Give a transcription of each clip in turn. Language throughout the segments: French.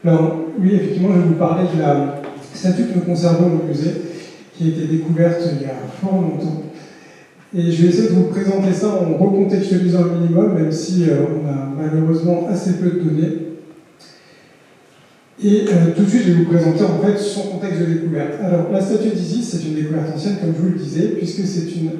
Alors, oui, effectivement, je vais vous parler de la statue que nous conservons au musée, qui a été découverte il y a fort longtemps. Et je vais essayer de vous présenter ça en recontextualisant le minimum, même si on a malheureusement assez peu de données. Et tout de suite, je vais vous présenter en fait son contexte de découverte. Alors, la statue d'Isis, c'est une découverte ancienne, comme je vous le disais, puisque c'est une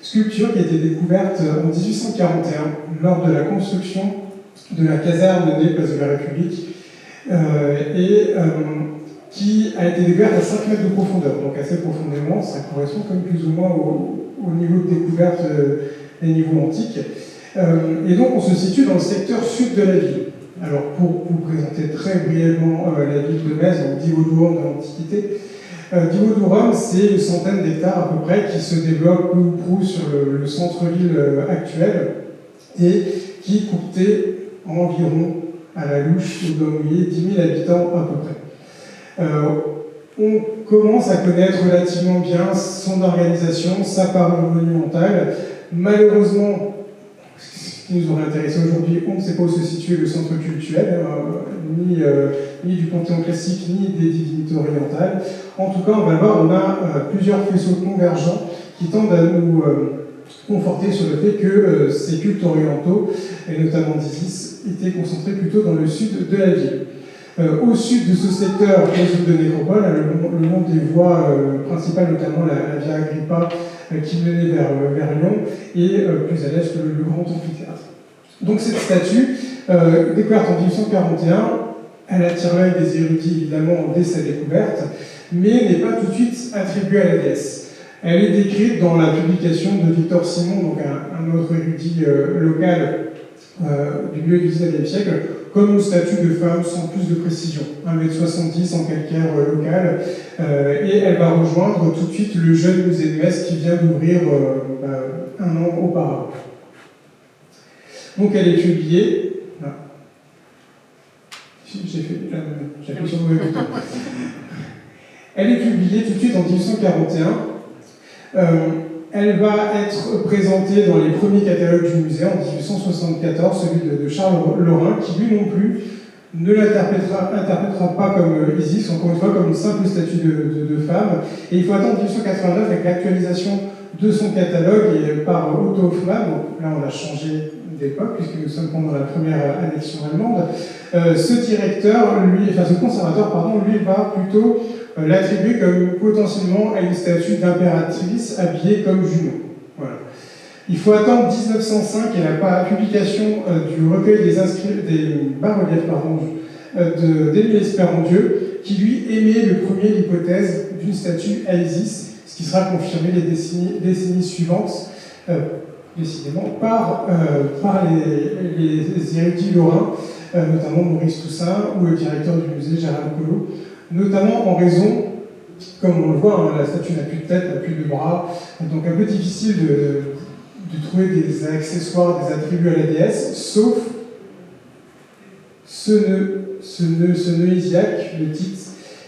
sculpture qui a été découverte en 1841, lors de la construction de la caserne née Place de la République, qui a été découverte à 5 mètres de profondeur, donc assez profondément, ça correspond comme plus ou moins au niveau de découverte des niveaux antiques. Et donc on se situe dans le secteur sud de la ville. Alors pour vous présenter très brièvement la ville de Metz, donc Divodurum de l'Antiquité, Divodurum c'est une centaine d'hectares à peu près qui se développe peu ou prou sur le centre-ville actuel et qui comptait environ à la louche au doigt mouillé 10 000 habitants à peu près. On commence à connaître relativement bien son organisation, sa part monumentale. Malheureusement, ce qui nous aurait intéressé aujourd'hui, on ne sait pas où se situe le centre cultuel, ni du panthéon classique, ni des divinités orientales. En tout cas, on va le voir, on a plusieurs faisceaux convergents qui tendent à nous conforter sur le fait que ces cultes orientaux, et notamment d'Isis, étaient concentrés plutôt dans le sud de la ville. Au sud de ce secteur, au sud de Nécropole, le long des voies principales, notamment la Via Agrippa qui menait vers Lyon, et plus à l'est le grand amphithéâtre. Donc cette statue, découverte en 1841, elle attire l'œil des érudits évidemment dès sa découverte, mais n'est pas tout de suite attribuée à la déesse. Elle est décrite dans la publication de Victor Simon, donc un autre érudit local du milieu du XIXe siècle, comme une statue de femme sans plus de précision, 1,70 m en calcaire local, et elle va rejoindre tout de suite le jeune musée de Metz qui vient d'ouvrir un an auparavant. Donc elle est publiée. J'appuie sur le mauvais bouton. Elle est publiée tout de suite en 1841. Elle va être présentée dans les premiers catalogues du musée en 1874, celui de Charles Lorrain, qui lui non plus ne l'interprétera pas comme Isis, encore une fois comme une simple statue de femme. Et il faut attendre 1889 avec l'actualisation de son catalogue et par Otto Hoffmann. Donc là on a changé d'époque puisque nous sommes pendant la première annexion allemande. Ce conservateur, lui, va plutôt l'attribuer comme potentiellement à une statue d'impératrice habillée comme Junon. Voilà. Il faut attendre 1905 et la publication du recueil des bas-reliefs d'Émile Espérandieu, qui lui émet le premier l'hypothèse d'une statue à Isis, ce qui sera confirmé les décennies suivantes, décidément, par les érudits lorrains, notamment Maurice Toussaint ou le directeur du musée Gérard Collot, notamment en raison, comme on le voit, la statue n'a plus de tête, n'a plus de bras, donc un peu difficile de trouver des accessoires, des attributs à la déesse, sauf ce nœud iliaque, le titre,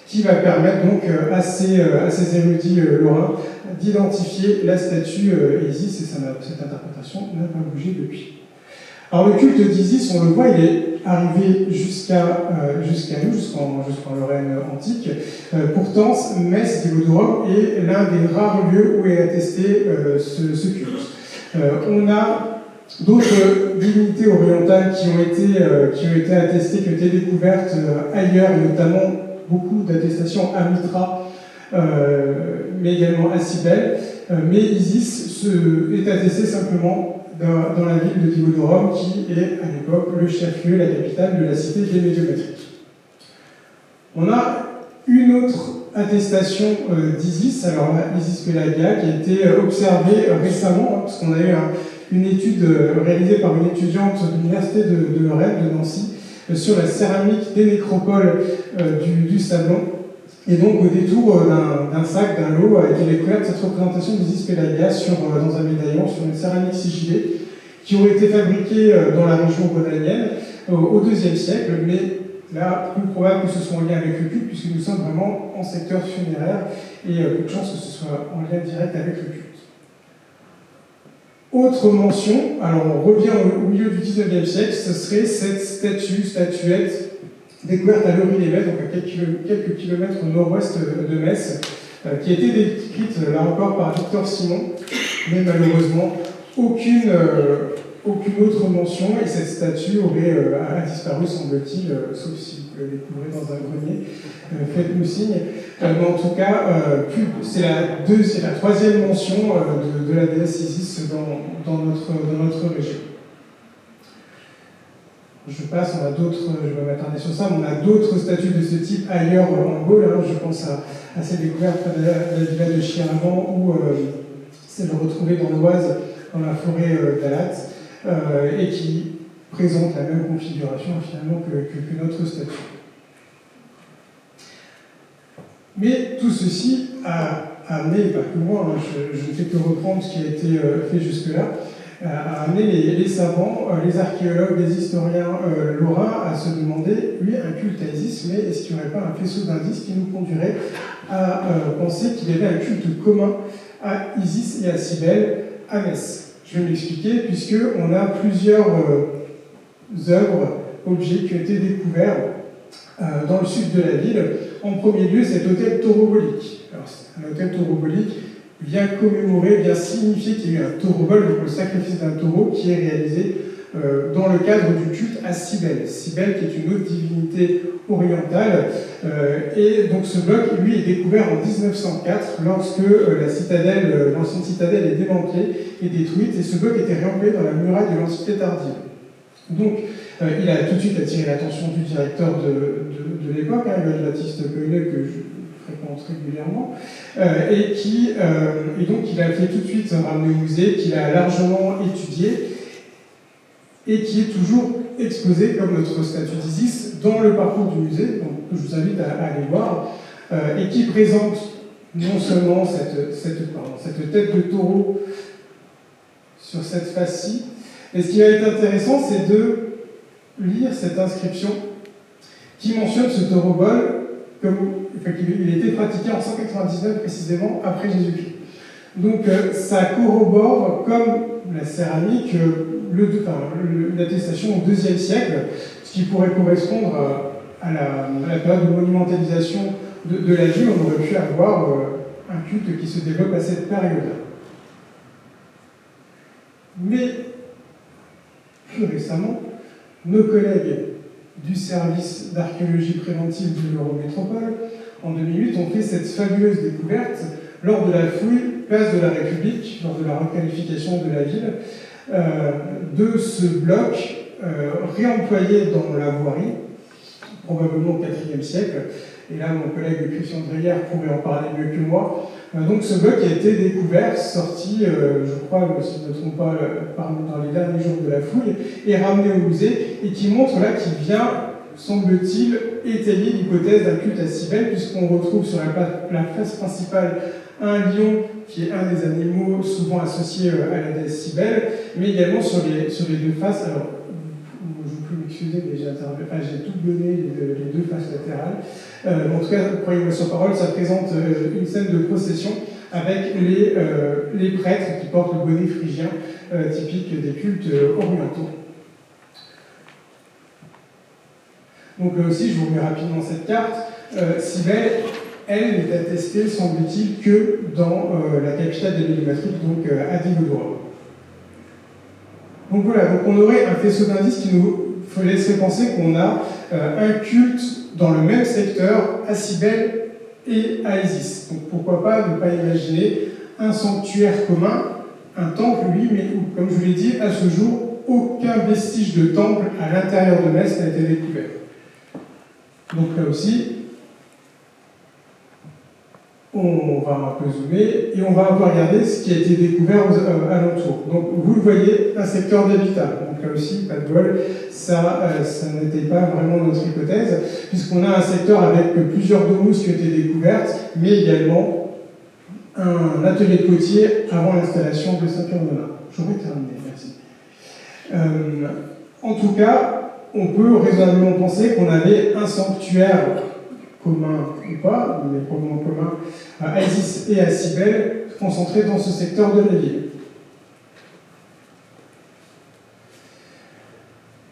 qui va permettre donc à ces érudits lorrains d'identifier la statue Isis, et cette interprétation n'a pas bougé depuis. Alors le culte d'Isis, on le voit, il est arrivé jusqu'à nous, jusqu'en Lorraine antique. Pourtant, Metz, Divodurum est l'un des rares lieux où est attesté ce culte. On a d'autres divinités orientales qui ont été attestées, qui ont été découvertes ailleurs, et notamment beaucoup d'attestations à Mitra, mais également à Cybèle. Mais Isis est attesté simplement dans la ville de Divodurum, qui est à l'époque le chef-lieu, la capitale de la cité des Médiométriques. On a une autre attestation d'Isis, alors Isis Pelagia, qui a été observée récemment, parce qu'on a eu une étude réalisée par une étudiante de l'université de Lorraine, de Nancy, sur la céramique des nécropoles du Sablon. Et donc, au détour d'un sac, d'un lot, a été découverte cette représentation d'Isis Pelagia dans un médaillon, sur une céramique sigillée, qui aurait été fabriquée dans la région rhône-allienne au IIe siècle, mais là, plus probable que ce soit en lien avec le culte, puisque nous sommes vraiment en secteur funéraire, et peu de chances que ce soit en lien direct avec le culte. Autre mention, alors on revient au milieu du XIXe siècle, ce serait cette statuette découverte à Lorry-les-Metz, donc à quelques kilomètres au nord-ouest de Metz, qui a été décrite là encore par Victor Simon, mais malheureusement aucune autre mention, et cette statue a disparu, semble-t-il, sauf si vous la découvrez dans un grenier, faites-nous signe. Mais en tout cas, c'est la troisième mention de la déesse Isis dans notre région. Je passe, je vais m'attarder sur ça, mais on a d'autres statues de ce type ailleurs en Gaule. Je pense à celle découverte près de la villa de Chiaravan, ou celle retrouvée dans l'Oise, dans la forêt d'Alat, et qui présente la même configuration finalement que notre statue. Mais tout ceci a amené, pas que moi, je ne fais que reprendre ce qui a été fait jusque-là, a amené les savants, les archéologues, les historiens lorrains à se demander, oui, un culte à Isis, mais est-ce qu'il n'y aurait pas un faisceau d'indices qui nous conduirait à penser qu'il y avait un culte commun à Isis et à Cybèle à Metz? Je vais m'expliquer, puisqu'on a plusieurs œuvres, objets qui ont été découverts dans le sud de la ville. En premier lieu, cet hôtel taurobolique. Alors, un hôtel taurobolique vient commémorer, vient signifier qu'il y a eu un taurobol, donc le sacrifice d'un taureau, qui est réalisé dans le cadre du culte à Cybèle. Cybèle, qui est une autre divinité orientale. Et donc ce bloc, lui, est découvert en 1904, lorsque l'ancienne citadelle est démantelée et détruite, et ce bloc était réemployé dans la muraille de l'Antiquité tardive. Donc, il a tout de suite attiré l'attention du directeur de l'époque, Johann-Baptiste Koene, que je fréquente régulièrement, et donc il a fait tout de suite ramener au musée, qu'il a largement étudié, et qui est toujours exposé comme notre statue d'Isis dans le parcours du musée, donc je vous invite à aller voir, et qui présente non seulement cette tête de taureau sur cette face-ci, mais ce qui va être intéressant, c'est de lire cette inscription qui mentionne ce taurobol comme qu'il a été pratiqué en 199 précisément après Jésus-Christ. Donc ça corrobore, comme la céramique, l'attestation au IIe siècle, ce qui pourrait correspondre à la période de monumentalisation de la ville. On aurait pu avoir un culte qui se développe à cette période-là. Mais plus récemment, nos collègues du service d'archéologie préventive de l'Eurométropole, en 2008, ont fait cette fabuleuse découverte lors de la fouille place de la République, lors de la requalification de la ville, de ce bloc réemployé dans la voirie, probablement au IVe siècle. Et là, mon collègue Christian Dreyer pourrait en parler mieux que moi. Donc ce bloc a été découvert, sorti, je crois, si je ne me trompe pas, dans les derniers jours de la fouille, et ramené au musée, et qui montre là qu'il vient, semble-t-il, étayer l'hypothèse d'un culte à Cybèle, puisqu'on retrouve sur la face principale un lion, qui est un des animaux souvent associés à la déesse Cybèle, mais également sur les deux faces. Alors, je vous prie de m'excuser, mais j'ai tout donné les deux faces latérales. En tout cas, croyez-moi sur parole, ça présente une scène de procession avec les prêtres qui portent le bonnet phrygien, typique des cultes orientaux. Donc là aussi, je vous remets rapidement cette carte. Cybèle, elle, n'est attestée, semble-t-il, que dans la capitale des Mélimatriques, donc à Digodora. Donc voilà, donc on aurait un faisceau d'indices qui nous laisserait penser qu'on a un culte dans le même secteur à Cybèle et à Isis. Donc pourquoi pas ne pas imaginer un sanctuaire commun, un temple, oui, mais où, comme je vous l'ai dit, à ce jour, aucun vestige de temple à l'intérieur de Metz n'a été découvert. Donc là aussi, on va un peu zoomer et on va un peu regarder ce qui a été découvert alentours. Donc vous le voyez, un secteur d'habitat. Donc là aussi, pas de bol, ça n'était pas vraiment notre hypothèse, puisqu'on a un secteur avec plusieurs domus qui ont été découvertes, mais également un atelier de potier avant l'installation de Saint-Pierre-de-Nord. J'aurais terminé, merci. En tout cas, on peut raisonnablement penser qu'on avait un sanctuaire commun ou pas, mais probablement commun, à Isis et à Cybèle, concentrés dans ce secteur de la ville.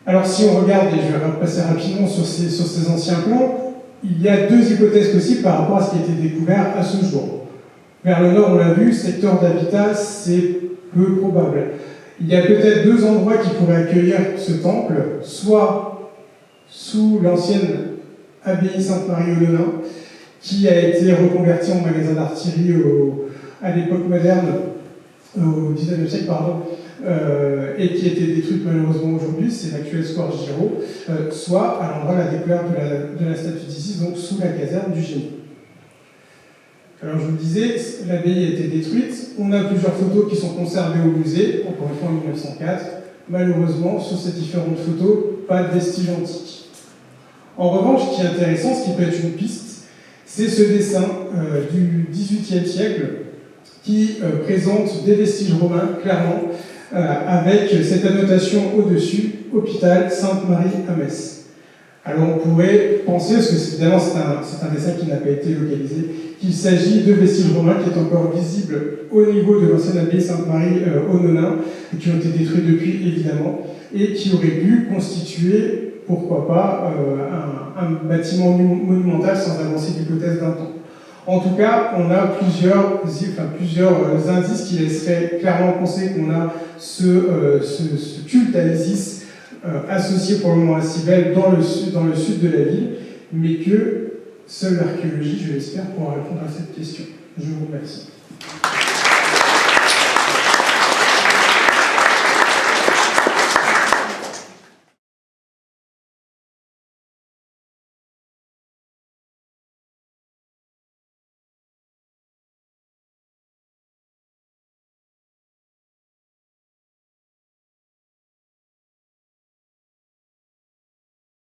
Alors si on regarde, et je vais repasser rapidement sur ces anciens plans, il y a deux hypothèses possibles par rapport à ce qui a été découvert à ce jour. Vers le nord, on l'a vu, secteur d'habitat, c'est peu probable. Il y a peut-être deux endroits qui pourraient accueillir ce temple, soit sous l'ancienne abbaye Sainte-Marie-aux-Lenains, qui a été reconvertie en magasin d'artillerie à l'époque moderne, au XIXe siècle, pardon, et qui a été détruite malheureusement aujourd'hui, c'est l'actuel square Giraud, soit à l'endroit de la découverte de la statue d'Isis, donc sous la caserne du Génie. Alors je vous le disais, l'abbaye a été détruite, on a plusieurs photos qui sont conservées au musée, encore une fois en 1904, malheureusement sur ces différentes photos, pas de vestiges antiques. En revanche, ce qui est intéressant, ce qui peut être une piste, c'est ce dessin du XVIIIe siècle qui présente des vestiges romains, clairement, avec cette annotation au-dessus, hôpital Sainte-Marie à Metz. Alors on pourrait penser, parce que évidemment c'est un dessin qui n'a pas été localisé, qu'il s'agit de vestiges romains qui est encore visibles au niveau de l'ancienne abbaye Sainte-Marie aux Nonains, qui ont été détruits depuis évidemment, et qui auraient pu constituer, pourquoi pas, un bâtiment monumental sans avancer l'hypothèse d'un temps. En tout cas, on a plusieurs indices qui laisseraient clairement penser qu'on a ce culte à Isis associé pour le moment à Cybèle dans le sud de la ville, mais que seule l'archéologie, je l'espère, pourra répondre à cette question. Je vous remercie.